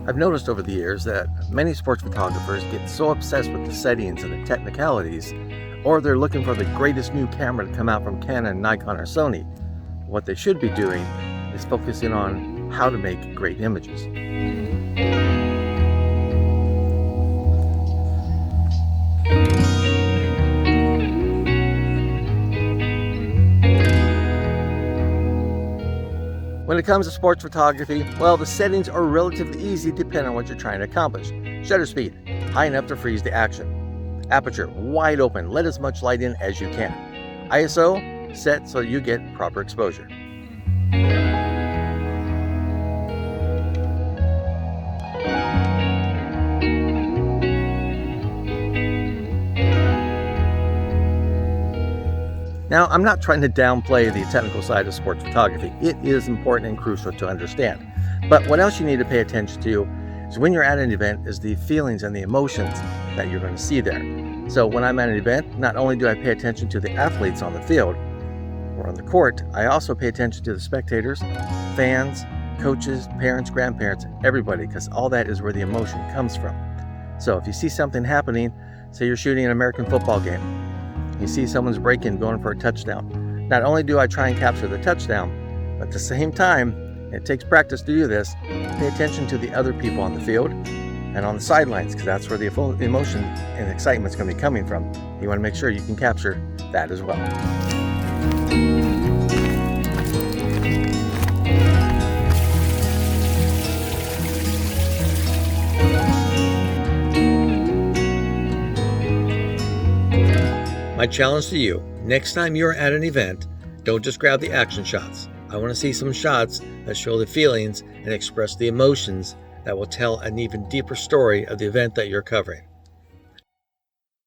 I've noticed over the years that many sports photographers get so obsessed with the settings and the technicalities, or they're looking for the greatest new camera to come out from Canon, Nikon, or Sony. What they should be doing is focusing on how to make great images. When it comes to sports photography, well, the settings are relatively easy depending on what you're trying to accomplish. Shutter speed, high enough to freeze the action. Aperture, wide open, let as much light in as you can. ISO, set so you get proper exposure. Now, I'm not trying to downplay the technical side of sports photography. It is important and crucial to understand. But what else you need to pay attention to is when you're at an event is the feelings and the emotions that you're going to see there. So when I'm at an event, not only do I pay attention to the athletes on the field or on the court, I also pay attention to the spectators, fans, coaches, parents, grandparents, everybody, because all that is where the emotion comes from. So if you see something happening, say you're shooting an American football game, you see someone's breaking, going for a touchdown. Not only do I try and capture the touchdown, but at the same time, it takes practice to do this, pay attention to the other people on the field and on the sidelines, because that's where the emotion and excitement is going to be coming from. You want to make sure you can capture that as well. My challenge to you, next time you're at an event, don't just grab the action shots. I want to see some shots that show the feelings and express the emotions that will tell an even deeper story of the event that you're covering.